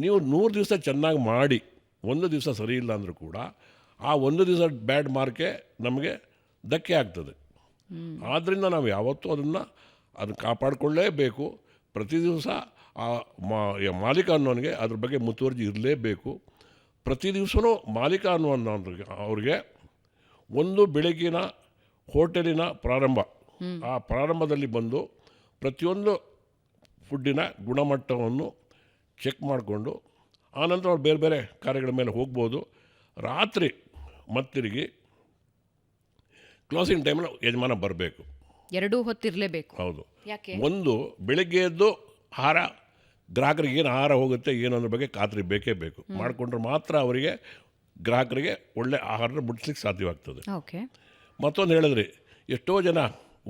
ನೀವು 100 ದಿವಸ ಚೆನ್ನಾಗಿ ಮಾಡಿ ಒಂದು ದಿವಸ ಸರಿ ಇಲ್ಲ ಅಂದರೂ ಕೂಡ ಆ ಒಂದು ದಿವಸ ಬ್ಯಾಡ್ ಮಾರ್ಕೆ ನಮಗೆ ಧಕ್ಕೆ ಆಗ್ತದೆ. ಆದ್ದರಿಂದ ನಾವು ಯಾವತ್ತೂ ಅದನ್ನು ಕಾಪಾಡಿಕೊಳ್ಳೇಬೇಕು. ಪ್ರತಿ ದಿವಸ ಆ ಮಾಲೀಕ ಅನ್ನೋನಿಗೆ ಅದ್ರ ಬಗ್ಗೆ ಮುತುವರ್ಜಿ ಇರಲೇಬೇಕು. ಪ್ರತಿ ದಿವಸವೂ ಮಾಲೀಕ ಅವ್ರಿಗೆ ಒಂದು ಬೆಳಗಿನ ಹೋಟೆಲಿನ ಪ್ರಾರಂಭ, ಆ ಪ್ರಾರಂಭದಲ್ಲಿ ಬಂದು ಪ್ರತಿಯೊಂದು ಫುಡ್ಡಿನ ಗುಣಮಟ್ಟವನ್ನು ಚೆಕ್ ಮಾಡಿಕೊಂಡು ಆನಂತರ ಅವ್ರು ಬೇರೆ ಬೇರೆ ಕಾರ್ಯಗಳ ಮೇಲೆ ಹೋಗ್ಬೋದು. ರಾತ್ರಿ ಮತ್ತಿರುಗಿ ಕ್ಲೋಸಿಂಗ್ ಟೈಮಲ್ಲಿ ಯಜಮಾನ ಬರಬೇಕು. ಎರಡೂ ಹೊತ್ತಿರಲೇಬೇಕು. ಹೌದು. ಯಾಕೆ? ಒಂದು ಬೆಳಗ್ಗೆ ಎದ್ದು ಆಹಾರ ಗ್ರಾಹಕರಿಗೆ ಏನು ಆಹಾರ ಹೋಗುತ್ತೆ ಏನು ಅನ್ನೋ ಬಗ್ಗೆ ಖಾತ್ರಿ ಬೇಕೇ ಬೇಕು. ಮಾಡಿಕೊಂಡ್ರೆ ಮಾತ್ರ ಅವರಿಗೆ ಗ್ರಾಹಕರಿಗೆ ಒಳ್ಳೆ ಆಹಾರ ಮುಟ್ಟಿಸ್ಲಿಕ್ಕೆ ಸಾಧ್ಯವಾಗ್ತದೆ. ಓಕೆ. ಮತ್ತೊಂದು ಹೇಳಿದ್ರಿ, ಎಷ್ಟೋ ಜನ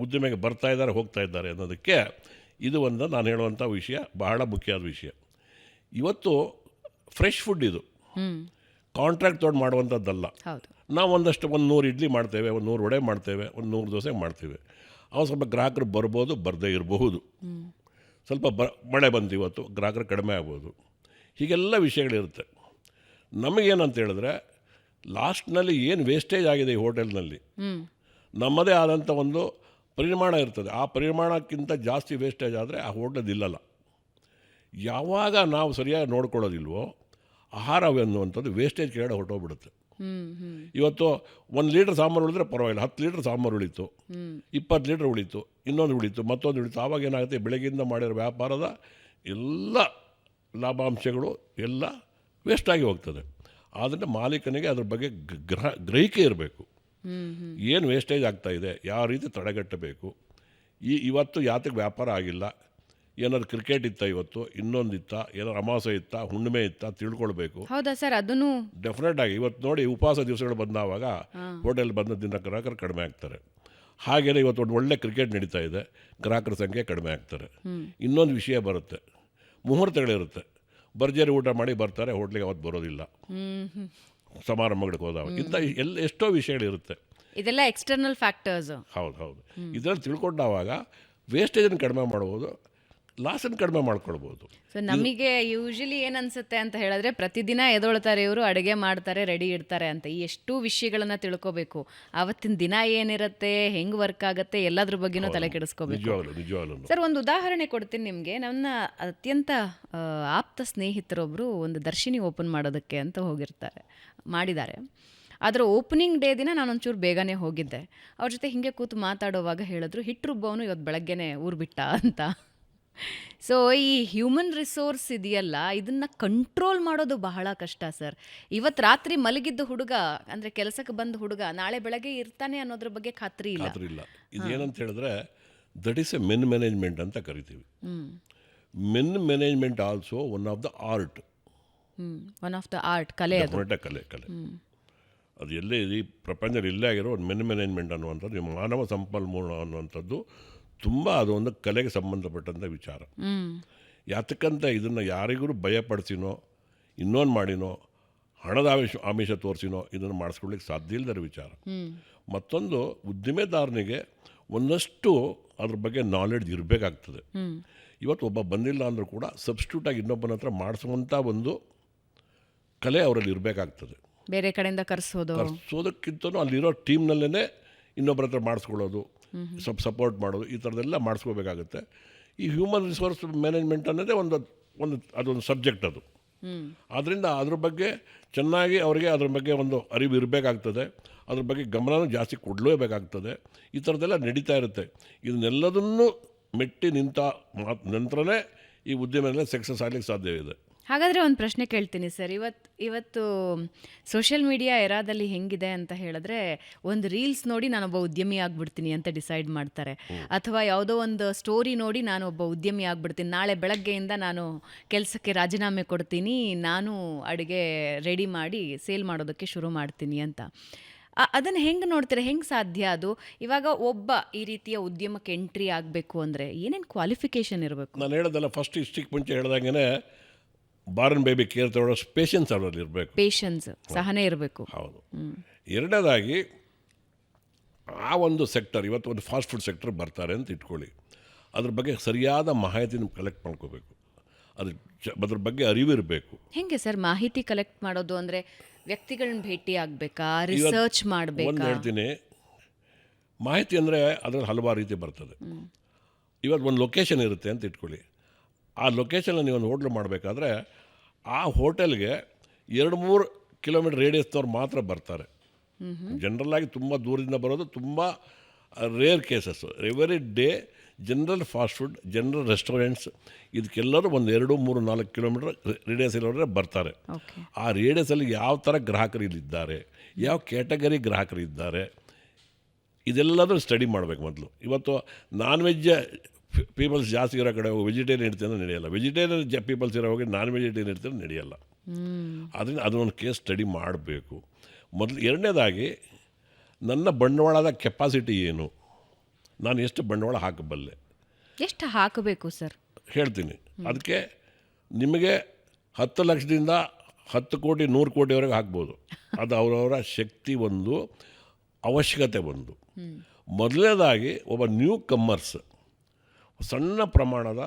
ಉದ್ಯಮಿಗೆ ಬರ್ತಾ ಇದ್ದಾರೆ ಹೋಗ್ತಾ ಇದ್ದಾರೆ ಅನ್ನೋದಕ್ಕೆ ಇದು ಒಂದು ನಾನು ಹೇಳುವಂಥ ವಿಷಯ, ಬಹಳ ಮುಖ್ಯವಾದ ವಿಷಯ. ಇವತ್ತು ಫ್ರೆಶ್ ಫುಡ್ ಇದು, ಕಾಂಟ್ರಾಕ್ಟ್ ತೊಗೊಂಡು ಮಾಡುವಂಥದ್ದಲ್ಲ. ನಾವು ಒಂದು 100 ಇಡ್ಲಿ ಮಾಡ್ತೇವೆ, 100 ವಡೆ ಮಾಡ್ತೇವೆ, 100 ದೋಸೆ ಮಾಡ್ತೇವೆ. ಅವು ಸ್ವಲ್ಪ ಗ್ರಾಹಕರು ಬರ್ಬೋದು, ಬರದೇ ಇರಬಹುದು. ಸ್ವಲ್ಪ ಮಳೆ ಬಂದು ಇವತ್ತು ಗ್ರಾಹಕರು ಕಡಿಮೆ ಆಗ್ಬೋದು. ಹೀಗೆಲ್ಲ ವಿಷಯಗಳಿರುತ್ತೆ. ನಮಗೇನಂತ ಹೇಳಿದ್ರೆ ಲಾಸ್ಟ್ನಲ್ಲಿ ಏನು ವೇಸ್ಟೇಜ್ ಆಗಿದೆ ಈ ಹೋಟೆಲ್ನಲ್ಲಿ, ನಮ್ಮದೇ ಆದಂಥ ಒಂದು ಪರಿಮಾಣ ಇರ್ತದೆ. ಆ ಪರಿಮಾಣಕ್ಕಿಂತ ಜಾಸ್ತಿ ವೇಸ್ಟೇಜ್ ಆದರೆ ಆ ಹೋಟೆಲ್ ಇಲ್ಲಲ್ಲ. ಯಾವಾಗ ನಾವು ಸರಿಯಾಗಿ ನೋಡ್ಕೊಳ್ಳೋದಿಲ್ವೋ ಆಹಾರವೆನ್ನುವಂಥದ್ದು ವೇಸ್ಟೇಜ್ ಕೆಳಗಡೆ ಹೊರಟೋಗ್ಬಿಡುತ್ತೆ. ಇವತ್ತು 1 ಲೀಟ್ರ್ ಸಾಂಬಾರು ಉಳಿದ್ರೆ ಪರವಾಗಿಲ್ಲ, 10 ಲೀಟ್ರ್ ಸಾಂಬಾರು ಉಳಿತು, 20 ಲೀಟ್ರ್ ಉಳಿತು, ಇನ್ನೊಂದು ಉಳಿತು, ಮತ್ತೊಂದು ಉಳಿತು. ಆವಾಗ ಏನಾಗುತ್ತೆ, ಬೆಳಗ್ಗೆಯಿಂದ ಮಾಡಿರೋ ವ್ಯಾಪಾರದ ಎಲ್ಲ ಲಾಭಾಂಶಗಳು ಎಲ್ಲ ವೇಸ್ಟಾಗಿ ಹೋಗ್ತದೆ. ಆದ್ದರಿಂದ ಮಾಲೀಕನಿಗೆ ಅದ್ರ ಬಗ್ಗೆ ಗ್ರಹಿಕೆ ಇರಬೇಕು. ಏನು ವೇಸ್ಟೇಜ್ ಆಗ್ತಾಯಿದೆ, ಯಾವ ರೀತಿ ತಡೆಗಟ್ಟಬೇಕು. ಇವತ್ತು ಯಾತಕ್ಕೆ ವ್ಯಾಪಾರ ಆಗಿಲ್ಲ, ಏನಾದ್ರು ಕ್ರಿಕೆಟ್ ಇತ್ತ, ಇವತ್ತು ಇನ್ನೊಂದಿತ್ತ, ಏನಾದ್ರು ಅಮಾವಾಸ್ಯೆ ಇತ್ತ, ಹುಣ್ಣಿಮೆ ಇತ್ತ, ತಿಳ್ಕೊಳ್ಬೇಕು. ಹೌದಾ ಸರ್? ಅದನ್ನು ಡೆಫಿನೆಟ್ ಆಗಿ ಇವತ್ತು ನೋಡಿ, ಉಪವಾಸ ದಿವಸಗಳು ಬಂದಾವಾಗ ಹೋಟೆಲ್ ಬಂದ ದಿನ ಗ್ರಾಹಕರು ಕಡಿಮೆ ಆಗ್ತಾರೆ. ಹಾಗೆಯೇ ಇವತ್ತು ಒಂದು ಒಳ್ಳೆ ಕ್ರಿಕೆಟ್ ನಡೀತಾ ಇದೆ, ಗ್ರಾಹಕರ ಸಂಖ್ಯೆ ಕಡಿಮೆ ಆಗ್ತಾರೆ. ಇನ್ನೊಂದು ವಿಷಯ ಬರುತ್ತೆ, ಮುಹೂರ್ತಗಳಿರುತ್ತೆ. ಭರ್ಜರಿ ಊಟ ಮಾಡಿ ಬರ್ತಾರೆ, ಹೋಟ್ಲಿಗೆ ಅವತ್ತು ಬರೋದಿಲ್ಲ, ಸಮಾರಂಭಗಳಿಗೆ ಹೋದಾಗ. ಇಂಥ ಎಷ್ಟೋ ವಿಷಯಗಳಿರುತ್ತೆ. ಇದೆಲ್ಲ ಎಕ್ಸ್ಟರ್ನಲ್ ಫ್ಯಾಕ್ಟರ್ಸ್. ಹೌದು. ಇದರಲ್ಲಿ ತಿಳ್ಕೊಂಡಾಗ ವೇಸ್ಟೇಜನ್ನು ಕಡಿಮೆ ಮಾಡ್ಬೋದು, ಲಾಸನ್ನು ಕಡಿಮೆ ಮಾಡ್ಕೊಳ್ಬೋದು. ಸೊ ನಮಗೆ ಯೂಶಲಿ ಏನು ಅನಿಸುತ್ತೆ ಅಂತ ಹೇಳಿದ್ರೆ, ಪ್ರತಿದಿನ ಎದೊಳ್ತಾರೆ ಇವರು, ಅಡುಗೆ ಮಾಡ್ತಾರೆ, ರೆಡಿ ಇಡ್ತಾರೆ ಅಂತ. ಈ ಎಷ್ಟು ವಿಷಯಗಳನ್ನು ತಿಳ್ಕೊಬೇಕು. ಆವತ್ತಿನ ದಿನ ಏನಿರುತ್ತೆ, ಹೆಂಗೆ ವರ್ಕ್ ಆಗುತ್ತೆ, ಎಲ್ಲದ್ರ ಬಗ್ಗೆನೂ ತಲೆ ಕೆಡಿಸ್ಕೋಬೇಕು. ನಿಜವಾಗ್ಲೂ ಸರ್, ಒಂದು ಉದಾಹರಣೆ ಕೊಡ್ತೀನಿ ನಿಮಗೆ. ನನ್ನ ಅತ್ಯಂತ ಆಪ್ತ ಸ್ನೇಹಿತರೊಬ್ಬರು ಒಂದು ದರ್ಶಿನಿ ಓಪನ್ ಮಾಡೋದಕ್ಕೆ ಅಂತ ಮಾಡಿದ್ದಾರೆ. ಅದರ ಓಪನಿಂಗ್ ಡೇ ದಿನ ನಾನೊಂಚೂರು ಬೇಗನೆ ಹೋಗಿದ್ದೆ. ಅವ್ರ ಜೊತೆ ಹಿಂಗೆ ಕೂತು ಮಾತಾಡೋವಾಗ ಹೇಳಿದ್ರು, ಹಿಟ್ಟು ರುಬ್ಬವನು ಇವತ್ತು ಬೆಳಗ್ಗೆನೆ ಊರು ಬಿಟ್ಟ ಅಂತ. ಸೊ ಈ ಹ್ಯೂಮನ್ ರಿಸೋರ್ಸ್ ಇದೆಯಲ್ಲ, ಇದನ್ನು ಕಂಟ್ರೋಲ್ ಮಾಡೋದು ಬಹಳ ಕಷ್ಟ ಸರ್. ಇವತ್ತು ರಾತ್ರಿ ಮಲಗಿದ್ದ ಹುಡುಗ, ಅಂದರೆ ಕೆಲಸಕ್ಕೆ ಬಂದ ಹುಡುಗ, ನಾಳೆ ಬೆಳಗ್ಗೆ ಇರ್ತಾನೆ ಅನ್ನೋದ್ರ ಬಗ್ಗೆ ಖಾತ್ರಿ ಇಲ್ಲ. ಇದೇನಂತ ಹೇಳಿದ್ರೆ, that is A men management ಅಂತ ಕರಿತೀವಿ. Men management also one of the art. ಕಲೆ. ಅದು ಎಲ್ಲೇ ಈ ಪ್ರಪಂಚದಲ್ಲಿ ಇಲ್ಲೇ ಆಗಿರೋ ಒಂದು ಮೆನ್ ಮ್ಯಾನೇಜ್ಮೆಂಟ್ ಅನ್ನುವಂಥದ್ದು, ಮಾನವ ಸಂಪನ್ಮೂಲ ಅನ್ನುವಂಥದ್ದು ತುಂಬ ಅದು ಒಂದು ಕಲೆಗೆ ಸಂಬಂಧಪಟ್ಟಂಥ ವಿಚಾರ. ಯಾತಕ್ಕಂತ ಇದನ್ನು ಯಾರಿಗೂ ಭಯಪಡಿಸಿನೋ, ಇನ್ನೊಂದು ಮಾಡಿನೋ, ಹಣದ ಆಮಿಷ ತೋರಿಸಿನೋ ಇದನ್ನು ಮಾಡಿಸ್ಕೊಳ್ಳಿಕ್ಕೆ ಸಾಧ್ಯ ಇಲ್ಲದ ವಿಚಾರ. ಮತ್ತೊಂದು, ಉದ್ದಿಮೆದಾರನಿಗೆ ಒಂದಷ್ಟು ಅದ್ರ ಬಗ್ಗೆ ನಾಲೆಡ್ಜ್ ಇರಬೇಕಾಗ್ತದೆ. ಇವತ್ತು ಒಬ್ಬ ಬಂದಿಲ್ಲ ಅಂದರೂ ಕೂಡ ಸಬ್ಸ್ಟಿಟ್ಯೂಟಾಗಿ ಇನ್ನೊಬ್ಬನ ಹತ್ರ ಮಾಡಿಸುವಂಥ ಒಂದು ಕಲೆ ಅವರಲ್ಲಿ ಇರಬೇಕಾಗ್ತದೆ. ಬೇರೆ ಕಡೆಯಿಂದ ಕರೆಸೋದಕ್ಕಿಂತನೂ ಅಲ್ಲಿರೋ ಟೀಮ್ನಲ್ಲೇ ಇನ್ನೊಬ್ಬರ ಹತ್ರ ಮಾಡಿಸ್ಕೊಳ್ಳೋದು, ಸಪೋರ್ಟ್ ಮಾಡೋದು, ಈ ಥರದ್ದೆಲ್ಲ ಮಾಡಿಸ್ಕೋಬೇಕಾಗುತ್ತೆ. ಈ ಹ್ಯೂಮನ್ ರಿಸೋರ್ಸ್ ಮ್ಯಾನೇಜ್ಮೆಂಟ್ ಅನ್ನೋದೇ ಅದೊಂದು ಸಬ್ಜೆಕ್ಟ್ ಅದು. ಆದ್ದರಿಂದ ಅದ್ರ ಬಗ್ಗೆ ಚೆನ್ನಾಗಿ ಅವರಿಗೆ ಅದ್ರ ಬಗ್ಗೆ ಒಂದು ಅರಿವು ಇರಬೇಕಾಗ್ತದೆ. ಅದ್ರ ಬಗ್ಗೆ ಗಮನನೂ ಜಾಸ್ತಿ ಕೊಡಲೇಬೇಕಾಗ್ತದೆ. ಈ ಥರದ್ದೆಲ್ಲ ನಡೀತಾ ಇರುತ್ತೆ. ಇದನ್ನೆಲ್ಲದನ್ನೂ ಮೆಟ್ಟಿ ನಿಂತ ನಂತರನೇ ಈ ಉದ್ಯಮದಲ್ಲಿ ಸಕ್ಸಸ್ ಆಗಲಿಕ್ಕೆ ಸಾಧ್ಯವಿದೆ. ಹಾಗಾದರೆ ಒಂದು ಪ್ರಶ್ನೆ ಕೇಳ್ತೀನಿ ಸರ್. ಇವತ್ತು ಸೋಷಿಯಲ್ ಮೀಡಿಯಾ ಎರಾದಲ್ಲಿ ಹೆಂಗಿದೆ ಅಂತ ಹೇಳಿದ್ರೆ, ಒಂದು ರೀಲ್ಸ್ ನೋಡಿ ನಾನೊಬ್ಬ ಉದ್ಯಮಿ ಆಗಿಬಿಡ್ತೀನಿ ಅಂತ ಡಿಸೈಡ್ ಮಾಡ್ತಾರೆ, ಅಥವಾ ಯಾವುದೋ ಒಂದು ಸ್ಟೋರಿ ನೋಡಿ ನಾನು ಒಬ್ಬ ಉದ್ಯಮಿ ಆಗಿಬಿಡ್ತೀನಿ, ನಾಳೆ ಬೆಳಗ್ಗೆಯಿಂದ ನಾನು ಕೆಲಸಕ್ಕೆ ರಾಜೀನಾಮೆ ಕೊಡ್ತೀನಿ, ನಾನು ಅಡುಗೆ ರೆಡಿ ಮಾಡಿ ಸೇಲ್ ಮಾಡೋದಕ್ಕೆ ಶುರು ಮಾಡ್ತೀನಿ ಅಂತ. ಅದನ್ನು ಹೆಂಗೆ ನೋಡ್ತೀರಾ? ಹೆಂಗೆ ಸಾಧ್ಯ ಅದು? ಇವಾಗ ಒಬ್ಬ ಈ ರೀತಿಯ ಉದ್ಯಮಕ್ಕೆ ಎಂಟ್ರಿ ಆಗಬೇಕು ಅಂದರೆ ಏನೇನು ಕ್ವಾಲಿಫಿಕೇಷನ್ ಇರಬೇಕು? ನಾನು ಹೇಳೋದಲ್ಲ, ಫಸ್ಟ್ ಇಷ್ಟಕ್ಕೆ ಮುಂಚೆ ಹೇಳ್ದಂಗೆ ಬಾರ್ನ್ ಬೇಬಿ ಕೇರ್ ತಗೊಳ್ಳೋ ಪೇಷನ್ಸ್ ಅವರಲ್ಲಿ ಇರಬೇಕು. ಪೇಷನ್ಸ್, ಸಹನೆ ಇರಬೇಕು. ಹೌದು. ಎರಡನೇದಾಗಿ ಆ ಒಂದು ಸೆಕ್ಟರ್, ಇವತ್ತು ಒಂದು ಫಾಸ್ಟ್ ಫುಡ್ ಸೆಕ್ಟರ್ ಬರ್ತಾರೆ ಅಂತ ಇಟ್ಕೊಳ್ಳಿ, ಅದ್ರ ಬಗ್ಗೆ ಸರಿಯಾದ ಮಾಹಿತಿನ ಕಲೆಕ್ಟ್ ಮಾಡ್ಕೋಬೇಕು. ಅದ್ರ ಬಗ್ಗೆ ಅರಿವಿರಬೇಕು. ಹೆಂಗೆ ಸರ್ ಮಾಹಿತಿ ಕಲೆಕ್ಟ್ ಮಾಡೋದು? ಅಂದರೆ ವ್ಯಕ್ತಿಗಳನ್ನ ಭೇಟಿ ಆಗಬೇಕಾ, ರಿಸರ್ಚ್ ಒಂದು ಮಾಡಬೇಕಾ? ಹೇಳ್ತೀನಿ, ಮಾಹಿತಿ ಅಂದರೆ ಅದರಲ್ಲಿ ಹಲವಾರು ರೀತಿ ಬರ್ತದೆ. ಇವತ್ತು ಒಂದು ಲೊಕೇಶನ್ ಇರುತ್ತೆ ಅಂತ ಇಟ್ಕೊಳ್ಳಿ. ಆ ಲೊಕೇಶನಲ್ಲಿ ನೀವು ಒಂದು ಹೋಟ್ಲ್ ಮಾಡಬೇಕಾದ್ರೆ ಆ ಹೋಟೆಲ್ಗೆ 2-3 ಕಿಲೋಮೀಟರ್ ರೇಡಿಯಸ್ನವ್ರು ಮಾತ್ರ ಬರ್ತಾರೆ. ಜನರಲ್ಲಾಗಿ ತುಂಬ ದೂರದಿಂದ ಬರೋದು ತುಂಬ rare cases. Every day general fast food, general restaurants ಇದಕ್ಕೆಲ್ಲರೂ ಒಂದು 2-3-4 ಕಿಲೋಮೀಟರ್ ರೇಡಿಯಸ್ ಇರೋರೆ ಬರ್ತಾರೆ. ಆ ರೇಡಿಯಸಲ್ಲಿ ಯಾವ ಥರ ಗ್ರಾಹಕರು ಇಲ್ಲಿದ್ದಾರೆ, ಯಾವ ಕ್ಯಾಟಗರಿ ಗ್ರಾಹಕರು ಇದ್ದಾರೆ, ಇದೆಲ್ಲದೂ ಸ್ಟಡಿ ಮಾಡಬೇಕು ಮೊದಲು. ಇವತ್ತು ನಾನ್ ವೆಜ್ ಪೀಪಲ್ಸ್ ಜಾಸ್ತಿ ಇರೋ ಕಡೆ ವೆಜಿಟೇರಿಯನ್ ಇರ್ತೀನಿ ಅಂದರೆ ನಡೆಯಲ್ಲ. ವೆಜಿಟೇರಿಯನ್ ಪೀಪಲ್ಸ್ ಇರೋ ಹೋಗಿ ನಾನ್ ವೆಜಿಟೇರಿಯನ್ ಇರ್ತೀನಿ ನಡೆಯಲ್ಲ. ಅದರಿಂದ ಅದನ್ನೊಂದು ಕೇಸ್ ಸ್ಟಡಿ ಮಾಡಬೇಕು ಮೊದಲು. ಎರಡನೇದಾಗಿ ನನ್ನ ಬಂಡವಾಳದ ಕೆಪಾಸಿಟಿ ಏನು, ನಾನು ಎಷ್ಟು ಬಂಡವಾಳ ಹಾಕಬಲ್ಲೆ, ಎಷ್ಟು ಹಾಕಬೇಕು ಸರ್ ಹೇಳ್ತೀನಿ. ಅದಕ್ಕೆ ನಿಮಗೆ 10 ಲಕ್ಷದಿಂದ 10 ಕೋಟಿ 100 ಕೋಟಿವರೆಗೆ ಹಾಕ್ಬೋದು. ಅದು ಅವರವರ ಶಕ್ತಿ ಒಂದು, ಅವಶ್ಯಕತೆ ಒಂದು. ಮೊದಲನೇದಾಗಿ ಒಬ್ಬ ನ್ಯೂ ಕಮ್ಮರ್ಸ್ ಸಣ್ಣ ಪ್ರಮಾಣದ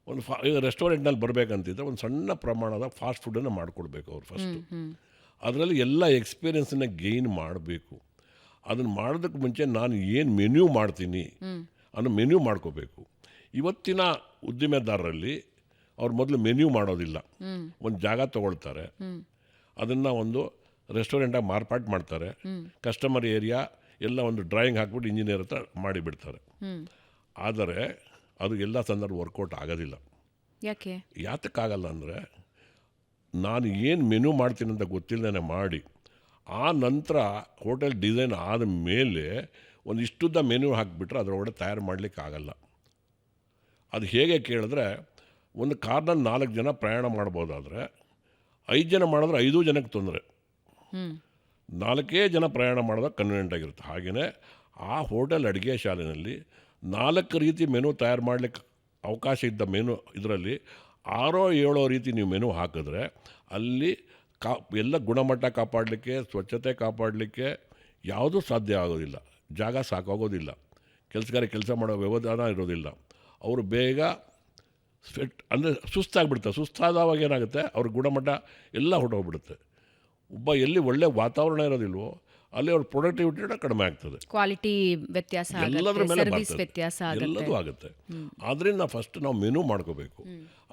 ಒಂದು ಈಗ ರೆಸ್ಟೋರೆಂಟ್ನಲ್ಲಿ ಬರಬೇಕಂತಿದ್ರೆ ಒಂದು ಸಣ್ಣ ಪ್ರಮಾಣದ ಫಾಸ್ಟ್ ಫುಡ್ಡನ್ನು ಮಾಡಿಕೊಡ್ಬೇಕು ಅವ್ರು ಫಸ್ಟು. ಅದರಲ್ಲಿ ಎಲ್ಲ ಎಕ್ಸ್ಪೀರಿಯೆನ್ಸನ್ನು ಗೇಯ್ನ್ ಮಾಡಬೇಕು. ಅದನ್ನು ಮಾಡೋದಕ್ಕೆ ಮುಂಚೆ ನಾನು ಏನು ಮೆನ್ಯೂ ಮಾಡ್ತೀನಿ ಅನ್ನೋ ಮೆನ್ಯೂ ಮಾಡ್ಕೋಬೇಕು. ಇವತ್ತಿನ ಉದ್ದಿಮೆದಾರರಲ್ಲಿ ಅವ್ರು ಮೊದಲು ಮೆನ್ಯೂ ಮಾಡೋದಿಲ್ಲ. ಒಂದು ಜಾಗ ತೊಗೊಳ್ತಾರೆ, ಅದನ್ನು ಒಂದು ರೆಸ್ಟೋರೆಂಟಾಗಿ ಮಾರ್ಪಾಟ್ ಮಾಡ್ತಾರೆ, ಕಸ್ಟಮರ್ ಏರಿಯಾ ಎಲ್ಲ ಒಂದು ಡ್ರಾಯಿಂಗ್ ಹಾಕ್ಬಿಟ್ಟು ಇಂಜಿನಿಯರ್ ಹತ್ರ ಮಾಡಿಬಿಡ್ತಾರೆ. ಆದರೆ ಅದು ಎಲ್ಲ ಸಂದರ್ಭ ವರ್ಕೌಟ್ ಆಗೋದಿಲ್ಲ. ಯಾತಕ್ಕಾಗಲ್ಲ ಅಂದರೆ, ನಾನು ಏನು ಮೆನ್ಯೂ ಮಾಡ್ತೀನಿ ಅಂತ ಗೊತ್ತಿಲ್ಲದೇ ಮಾಡಿ ಆ ನಂತರ ಹೋಟೆಲ್ ಡಿಸೈನ್ ಆದ ಮೇಲೆ ಒಂದು ಇಷ್ಟುದ್ದ ಮೆನ್ಯೂ ಹಾಕಿಬಿಟ್ರೆ ಅದರೊಳಗಡೆ ತಯಾರು ಮಾಡಲಿಕ್ಕೆ ಆಗಲ್ಲ. ಅದು ಹೇಗೆ ಕೇಳಿದ್ರೆ, ಒಂದು ಕಾರ್ನಲ್ಲಿ 4 ಜನ ಪ್ರಯಾಣ ಮಾಡ್ಬೋದಾದರೆ 5 ಜನ ಮಾಡಿದ್ರೆ 5 ಜನಕ್ಕೆ ತೊಂದರೆ. 4 ಜನ ಪ್ರಯಾಣ ಮಾಡೋದಾಗ ಕನ್ವೀನಿಯೆಂಟ್ ಆಗಿರುತ್ತೆ. ಹಾಗೆಯೇ ಆ ಹೋಟೆಲ್ ಅಡುಗೆ ಶಾಲೆಯಲ್ಲಿ 4 ರೀತಿ ಮೆನು ತಯಾರು ಮಾಡಲಿಕ್ಕೆ ಅವಕಾಶ ಇದ್ದ ಮೆನು ಇದರಲ್ಲಿ 6-7 ರೀತಿ ನೀವು ಮೆನು ಹಾಕಿದ್ರೆ ಅಲ್ಲಿ ಎಲ್ಲ ಗುಣಮಟ್ಟ ಕಾಪಾಡಲಿಕ್ಕೆ, ಸ್ವಚ್ಛತೆ ಕಾಪಾಡಲಿಕ್ಕೆ ಯಾವುದೂ ಸಾಧ್ಯ ಆಗೋದಿಲ್ಲ. ಜಾಗ ಸಾಕಾಗೋದಿಲ್ಲ, ಕೆಲಸಗಾರ ಕೆಲಸ ಮಾಡೋ ವ್ಯವಧಾನ ಇರೋದಿಲ್ಲ. ಅವರು ಬೇಗ ಅಂದರೆ ಸುಸ್ತಾಗಿಬಿಡ್ತಾರೆ. ಸುಸ್ತಾದವಾಗ ಏನಾಗುತ್ತೆ, ಅವ್ರ ಗುಣಮಟ್ಟ ಎಲ್ಲ ಹೊರಟೋಗ್ಬಿಡುತ್ತೆ. ಒಬ್ಬ ಎಲ್ಲಿ ಒಳ್ಳೆ ವಾತಾವರಣ ಇರೋದಿಲ್ವೋ ಅಲ್ಲಿ ಅವ್ರ ಪ್ರೊಡಕ್ಟಿವಿಟಿ ಕಡಿಮೆ ಆಗ್ತದೆ, ಕ್ವಾಲಿಟಿ ವ್ಯತ್ಯಾಸ, ಎಲ್ಲದರ ಮೇಲೆ ವ್ಯತ್ಯಾಸ ಎಲ್ಲದೂ ಆಗುತ್ತೆ. ಆದ್ದರಿಂದ ಫಸ್ಟ್ ನಾವು ಮೆನು ಮಾಡ್ಕೋಬೇಕು.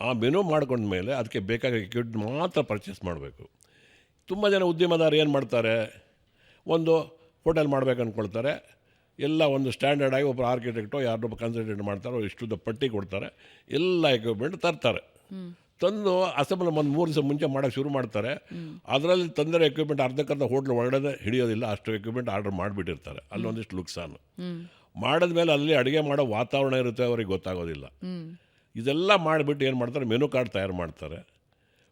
ಆ ಮೆನು ಮಾಡ್ಕೊಂಡ್ಮೇಲೆ ಅದಕ್ಕೆ ಬೇಕಾದ ಎಕ್ವಿಪ್ಮೆಂಟ್ ಮಾತ್ರ ಪರ್ಚೇಸ್ ಮಾಡಬೇಕು. ತುಂಬ ಜನ ಉದ್ಯಮದಾರರು ಏನು ಮಾಡ್ತಾರೆ, ಒಂದು ಹೋಟೆಲ್ ಮಾಡ್ಬೇಕು ಅಂದ್ಕೊಳ್ತಾರೆ, ಎಲ್ಲ ಒಂದು ಸ್ಟ್ಯಾಂಡರ್ಡ್ ಆಗಿ ಒಬ್ಬ ಆರ್ಕಿಟೆಕ್ಟೋ ಯಾರನ್ನೊಬ್ಬ ಕನ್ಸಲ್ಟೆಂಟ್ ಮಾಡ್ತಾರೋ ಇಷ್ಟುದ ಪಟ್ಟಿ ಕೊಡ್ತಾರೆ, ಎಲ್ಲ ಎಕ್ವಿಪ್ಮೆಂಟ್ ತರ್ತಾರೆ. ತಂದು ಅಸೆಂಬ್ಲಿ ಒಂದು 3 ದಿವಸ ಮುಂಚೆ ಮಾಡೋಕ್ಕೆ ಶುರು ಮಾಡ್ತಾರೆ. ಅದರಲ್ಲಿ ತಂದರೆ ಎಕ್ವಿಪ್ಮೆಂಟ್ ಅರ್ಧಕ್ಕರ್ಧ ಹೋಟ್ಲ್ ಒಳಗಡೆ ಹಿಡಿಯೋದಿಲ್ಲ, ಅಷ್ಟು ಎಕ್ವಿಪ್ಮೆಂಟ್ ಆರ್ಡರ್ ಮಾಡಿಬಿಟ್ಟಿರ್ತಾರೆ. ಅಲ್ಲಿ ಒಂದಿಷ್ಟು ಲುಕ್ಸಾನು ಮಾಡಿದ್ಮೇಲೆ ಅಲ್ಲಿ ಅಡುಗೆ ಮಾಡೋ ವಾತಾವರಣ ಇರುತ್ತೆ, ಅವ್ರಿಗೆ ಗೊತ್ತಾಗೋದಿಲ್ಲ. ಇದೆಲ್ಲ ಮಾಡಿಬಿಟ್ಟು ಏನು ಮಾಡ್ತಾರೆ, ಮೆನು ಕಾರ್ಡ್ ತಯಾರು ಮಾಡ್ತಾರೆ.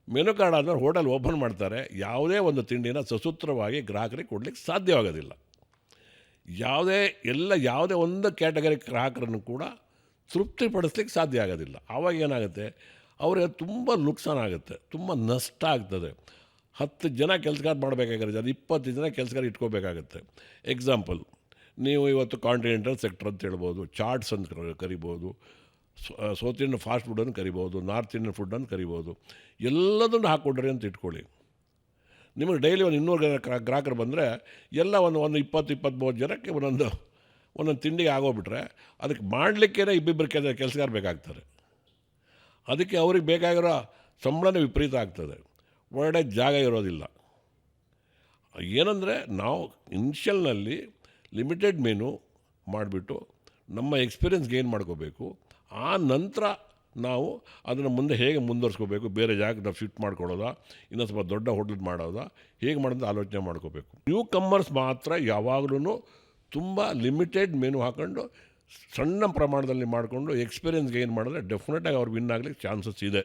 ಮೆನು ಕಾರ್ಡ್ ಆದಮೇಲೆ ಹೋಟೆಲ್ ಓಪನ್ ಮಾಡ್ತಾರೆ. ಯಾವುದೇ ಒಂದು ತಿಂಡಿನ ಸಸೂತ್ರವಾಗಿ ಗ್ರಾಹಕರಿಗೆ ಕೊಡಲಿಕ್ಕೆ ಸಾಧ್ಯವಾಗೋದಿಲ್ಲ. ಯಾವುದೇ ಒಂದು ಕ್ಯಾಟಗರಿ ಗ್ರಾಹಕರನ್ನು ಕೂಡ ತೃಪ್ತಿಪಡಿಸ್ಲಿಕ್ಕೆ ಸಾಧ್ಯ ಆಗೋದಿಲ್ಲ. ಆವಾಗ ಏನಾಗುತ್ತೆ, ಅವರಿಗೆ ತುಂಬ ನುಕ್ಸಾನ ಆಗುತ್ತೆ, ತುಂಬ ನಷ್ಟ ಆಗ್ತದೆ. 10 ಜನ ಕೆಲಸಗಾರ ಮಾಡಬೇಕಾಗಿರುತ್ತೆ, ಅದು 20 ಜನ ಕೆಲಸಗಾರ ಇಟ್ಕೋಬೇಕಾಗತ್ತೆ. ಎಕ್ಸಾಂಪಲ್, ನೀವು ಇವತ್ತು ಕಾಂಟಿನೆಂಟಲ್ ಸೆಕ್ಟರ್ ಅಂತ ಹೇಳ್ಬೋದು, ಚಾಟ್ಸ್ ಅಂತ ಕರಿಬೋದು, ಸೌತ್ ಇಂಡಿಯನ್ ಫಾಸ್ಟ್ ಫುಡ್ಡನ್ನು ಕರಿಬೋದು, ನಾರ್ತ್ ಇಂಡಿಯನ್ ಫುಡ್ಡನ್ನು ಕರಿಬೋದು. ಎಲ್ಲದನ್ನು ಹಾಕ್ಕೊಡ್ರಿ ಅಂತ ಇಟ್ಕೊಳ್ಳಿ. ನಿಮಗೆ ಡೈಲಿ ಒಂದು 200 ಗ್ರಾಹಕರು ಬಂದರೆ ಎಲ್ಲ ಒಂದು 20-23 ಜನಕ್ಕೆ ಒಂದೊಂದು ತಿಂಡಿಗೆ ಆಗೋಗ್ಬಿಟ್ರೆ ಅದಕ್ಕೆ ಮಾಡಲಿಕ್ಕೇ 2 ಕೆಲಸಗಾರ ಬೇಕಾಗ್ತಾರೆ. ಅದಕ್ಕೆ ಅವ್ರಿಗೆ ಬೇಕಾಗಿರೋ ಸಂಬಳನೇ ವಿಪರೀತ ಆಗ್ತದೆ, ಒಳ್ಳೆ ಜಾಗ ಇರೋದಿಲ್ಲ. ಏನಂದರೆ ನಾವು ಇನಿಷಿಯಲ್ನಲ್ಲಿ ಲಿಮಿಟೆಡ್ ಮೆನು ಮಾಡಿಬಿಟ್ಟು ನಮ್ಮ ಎಕ್ಸ್ಪೀರಿಯೆನ್ಸ್ ಗೇನ್ ಮಾಡ್ಕೋಬೇಕು. ಆ ನಂತರ ನಾವು ಅದನ್ನು ಮುಂದೆ ಹೇಗೆ ಮುಂದುವರ್ಸ್ಕೋಬೇಕು, ಬೇರೆ ಜಾಗಕ್ಕೆ ನಾವು ಶಿಫ್ಟ್ ಮಾಡ್ಕೊಳ್ಳೋದಾ, ಇನ್ನೂ ಸ್ವಲ್ಪ ದೊಡ್ಡ ಹೋಟೆಲ್ ಮಾಡೋದಾ, ಹೇಗೆ ಮಾಡೋದು ಆಲೋಚನೆ ಮಾಡ್ಕೋಬೇಕು. ನ್ಯೂ ಕಮ್ಮರ್ಸ್ ಮಾತ್ರ ಯಾವಾಗಲೂ ತುಂಬ ಲಿಮಿಟೆಡ್ ಮೆನು ಹಾಕ್ಕೊಂಡು ಸಣ್ಣ ಪ್ರಮಾಣದಲ್ಲಿ ಮಾಡಿಕೊಂಡು ಎಕ್ಸ್ಪೀರಿಯೆನ್ಸ್ ಗೇನ್ ಮಾಡಿದ್ರೆ ಡೆಫಿನೆಟಾಗಿ ಅವ್ರು ವಿನ್ ಆಗಲಿಕ್ಕೆ ಚಾನ್ಸಸ್ ಇದೆ.